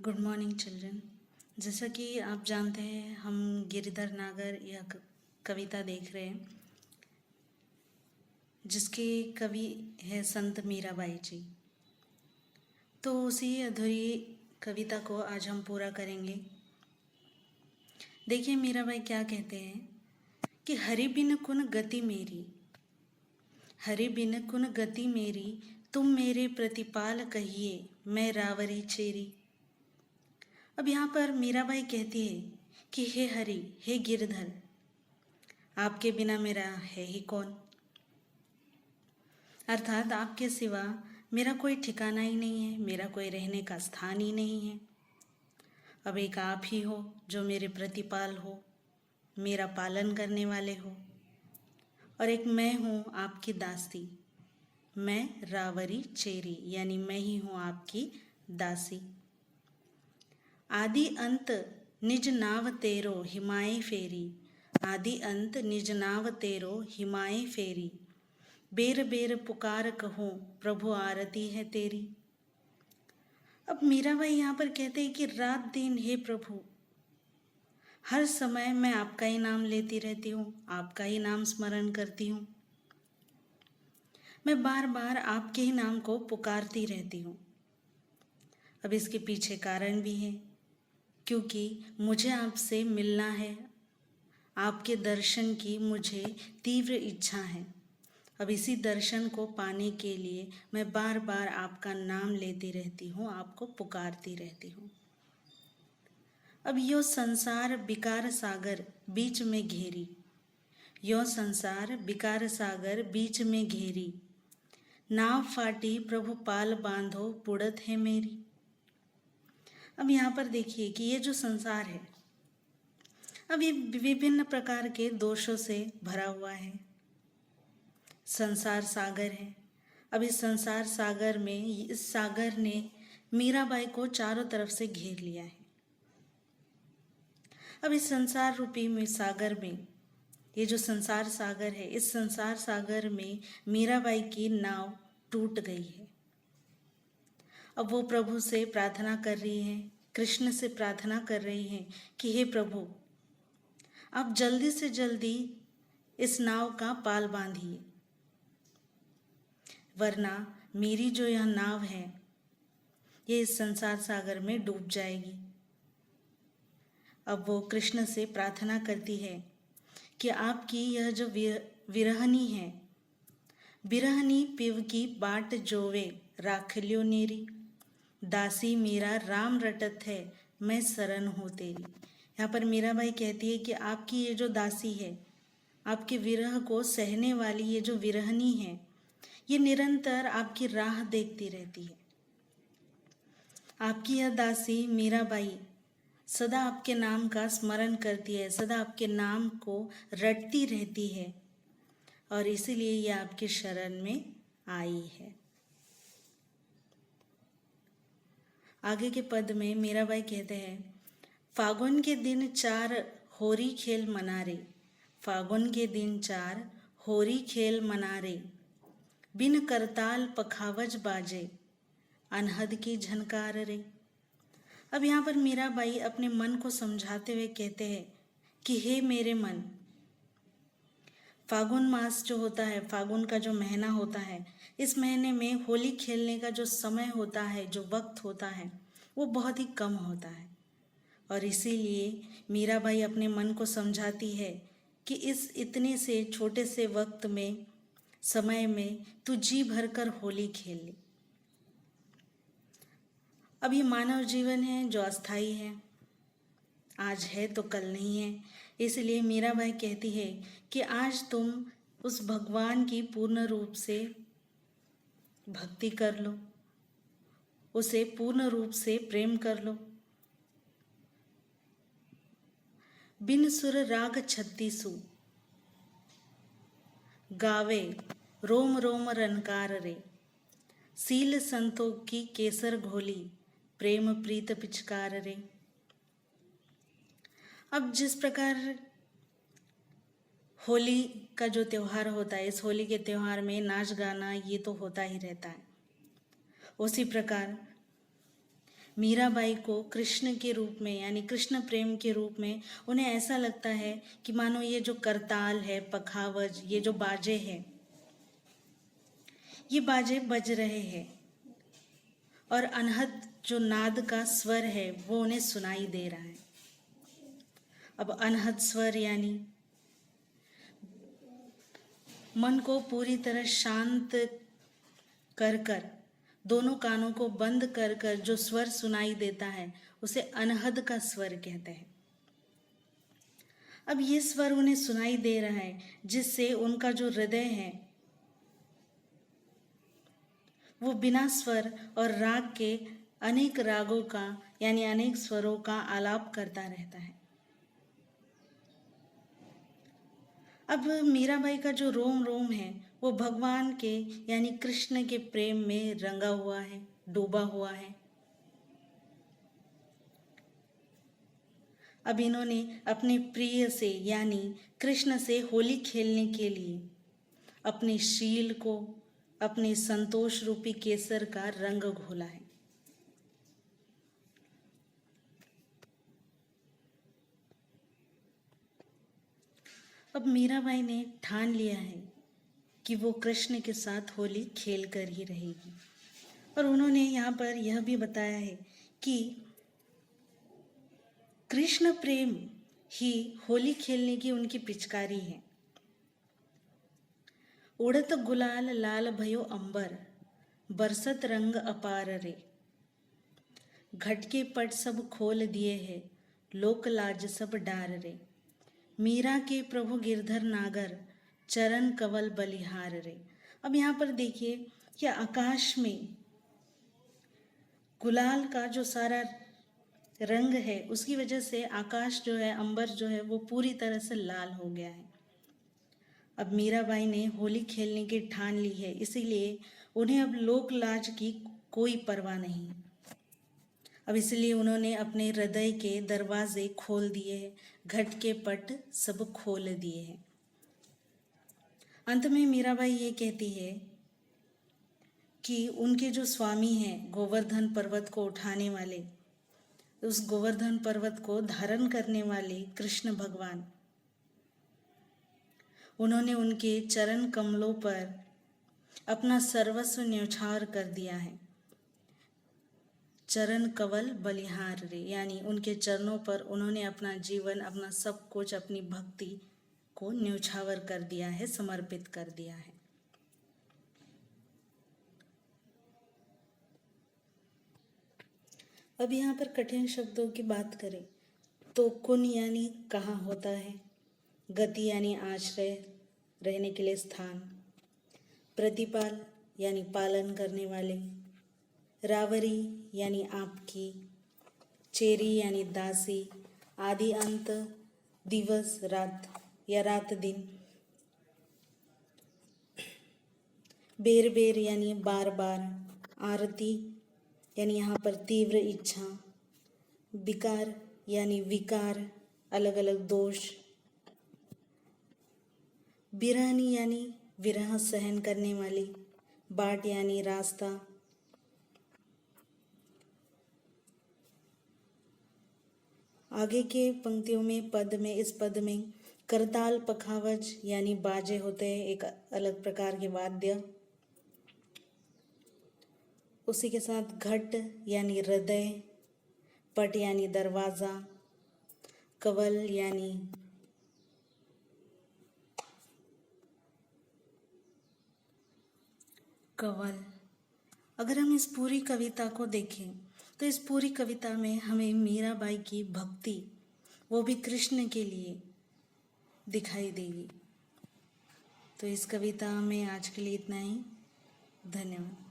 Good morning children. जैसा कि आप जानते हैं हम गिरिधर नागर यह कविता देख रहे हैं जिसके कवि है संत मीराबाई जी। तो उसी अधूरी कविता को आज हम पूरा करेंगे। देखिए मीराबाई क्या कहते हैं कि हरि बिन कुन गति मेरी, हरि बिन कुन गति मेरी, तुम मेरे प्रतिपाल कहिए मैं रावरी चेरी। अब यहाँ पर मीराबाई कहती है कि हे हरि, हे गिरधर, आपके बिना मेरा है ही कौन, अर्थात आपके सिवा मेरा कोई ठिकाना ही नहीं है, मेरा कोई रहने का स्थान ही नहीं है। अब एक आप ही हो जो मेरे प्रतिपाल हो, मेरा पालन करने वाले हो, और एक मैं हूँ आपकी दासी, मैं रावरी चेरी, यानी मैं ही हूँ आपकी दासी। आदि अंत निज नाव तेरो हिमाए फेरी, आदि अंत निज नाव तेरो हिमाए फेरी, बेर बेर पुकार कहूँ प्रभु आरती है तेरी। अब मीराबाई यहाँ पर कहते हैं कि रात दिन हे प्रभु, हर समय मैं आपका ही नाम लेती रहती हूँ, आपका ही नाम स्मरण करती हूँ, मैं बार बार आपके ही नाम को पुकारती रहती हूँ। अब इसके पीछे कारण भी है, क्योंकि मुझे आपसे मिलना है, आपके दर्शन की मुझे तीव्र इच्छा है। अब इसी दर्शन को पाने के लिए मैं बार बार आपका नाम लेती रहती हूँ, आपको पुकारती रहती हूँ। अब यो संसार विकार सागर बीच में घेरी, यो संसार विकार सागर बीच में घेरी, नाव फाटी प्रभु पाल बांधो पुड़त है मेरी। अब यहाँ पर देखिए कि ये जो संसार है, अब ये विभिन्न प्रकार के दोषों से भरा हुआ है। संसार सागर है। अब इस संसार सागर में, इस सागर ने मीराबाई को चारों तरफ से घेर लिया है। अब इस संसार रूपी में सागर में, ये जो संसार सागर है, इस संसार सागर में मीराबाई की नाव टूट गई है। अब वो प्रभु से प्रार्थना कर रही हैं, कृष्ण से प्रार्थना कर रही हैं कि हे प्रभु, आप जल्दी से जल्दी इस नाव का पाल बांधिए, वरना मेरी जो यह नाव है ये इस संसार सागर में डूब जाएगी। अब वो कृष्ण से प्रार्थना करती है कि आपकी यह जो विरहनी है, बिरहनी पिव की बाट जोवे राखल्यो नेरी, दासी मीरा राम रटत है मैं शरण हूँ तेरी। यहाँ पर मीराबाई कहती है कि आपकी ये जो दासी है, आपके विरह को सहने वाली ये जो विरहनी है, ये निरंतर आपकी राह देखती रहती है। आपकी यह दासी मीराबाई सदा आपके नाम का स्मरण करती है, सदा आपके नाम को रटती रहती है, और इसीलिए ये आपकी शरण में आई है। आगे के पद में मीराबाई कहते हैं, फागुन के दिन 4 होरी खेल मना रे, फागुन के दिन 4 होरी खेल मना रे, बिन करताल पखावज बाजे अनहद की झनकार रे। अब यहाँ पर मीराबाई अपने मन को समझाते हुए कहते हैं कि हे मेरे मन, फागुन मास जो होता है, फागुन का जो महीना होता है, इस महीने में होली खेलने का जो समय होता है, जो वक्त होता है, वो बहुत ही कम होता है। और इसीलिए मीराबाई अपने मन को समझाती है कि इस इतने से छोटे से वक्त में, समय में तू जी भर कर होली खेल ले। अब ये मानव जीवन है जो अस्थाई है, आज है तो कल नहीं है। इसलिए मीराबाई कहती है कि आज तुम उस भगवान की पूर्ण रूप से भक्ति कर लो, उसे पूर्ण रूप से प्रेम कर लो। बिन सुर राग 36 गावे रोम रोम रनकार रे, सील संतों की केसर घोली प्रेम प्रीत पिचकार रे। अब जिस प्रकार होली का जो त्यौहार होता है, इस होली के त्यौहार में नाच गाना ये तो होता ही रहता है, उसी प्रकार मीराबाई को कृष्ण के रूप में यानी कृष्ण प्रेम के रूप में उन्हें ऐसा लगता है कि मानो ये जो करताल है, पखावज, ये जो बाजे हैं, ये बाजे बज रहे हैं और अनहद जो नाद का स्वर है वो उन्हें सुनाई दे रहा है। अब अनहद स्वर यानी मन को पूरी तरह शांत कर कर, दोनों कानों को बंद कर कर जो स्वर सुनाई देता है उसे अनहद का स्वर कहते हैं। अब ये स्वर उन्हें सुनाई दे रहा है जिससे उनका जो हृदय है वो बिना स्वर और राग के अनेक रागों का यानी अनेक स्वरों का आलाप करता रहता है। अब मीराबाई का जो रोम रोम है वो भगवान के यानी कृष्ण के प्रेम में रंगा हुआ है, डूबा हुआ है। अब इन्होंने अपने प्रिय से यानी कृष्ण से होली खेलने के लिए अपने शील को, अपने संतोष रूपी केसर का रंग घोला है। अब मीराबाई ने ठान लिया है कि वो कृष्ण के साथ होली खेल कर ही रहेगी। और उन्होंने यहाँ पर यह भी बताया है कि कृष्ण प्रेम ही होली खेलने की उनकी पिचकारी है। उड़त गुलाल लाल भयो अंबर, बरसत रंग अपार रे, घट के पट सब खोल दिए है, लोक लाज सब डार रे, मीरा के प्रभु गिरधर नागर, चरण कवल बलिहार रे। अब यहाँ पर देखिए कि आकाश में गुलाल का जो सारा रंग है उसकी वजह से आकाश जो है, अंबर जो है वो पूरी तरह से लाल हो गया है। अब मीराबाई ने होली खेलने की ठान ली है, इसीलिए उन्हें अब लोक लाज की कोई परवाह नहीं। अब इसलिए उन्होंने अपने हृदय के दरवाजे खोल दिए हैं, घट के पट सब खोल दिए हैं। अंत में मीराबाई ये कहती है कि उनके जो स्वामी हैं, गोवर्धन पर्वत को उठाने वाले, उस गोवर्धन पर्वत को धारण करने वाले कृष्ण भगवान, उन्होंने उनके चरण कमलों पर अपना सर्वस्व न्यौछावर कर दिया है। चरण कवल बलिहार रे, यानी उनके चरणों पर उन्होंने अपना जीवन, अपना सब कुछ, अपनी भक्ति को न्यौछावर कर दिया है, समर्पित कर दिया है। अब यहाँ पर कठिन शब्दों की बात करें तो कुन यानी कहाँ होता है, गति यानी आश्रय, रहने के लिए स्थान, प्रतिपाल यानी पालन करने वाले, रावरी यानी आपकी, चेरी यानी दासी, आदि अंत, दिवस रात या रात दिन, बेर बेर यानी बार बार, आरती यानी यहाँ पर तीव्र इच्छा, विकार यानी विकार, अलग अलग दोष, बिरहनी यानी विरह सहन करने वाली, बाट यानी रास्ता, आगे के पंक्तियों में पद में, इस पद में करताल पखावज यानी बाजे होते हैं, एक अलग प्रकार के वाद्य। उसी के साथ घट यानी हृदय, पट यानी दरवाज़ा, कवल यानी कवल। अगर हम इस पूरी कविता को देखें तो इस पूरी कविता में हमें मीराबाई की भक्ति, वो भी कृष्ण के लिए, दिखाई देगी। तो इस कविता में आज के लिए इतना ही। धन्यवाद।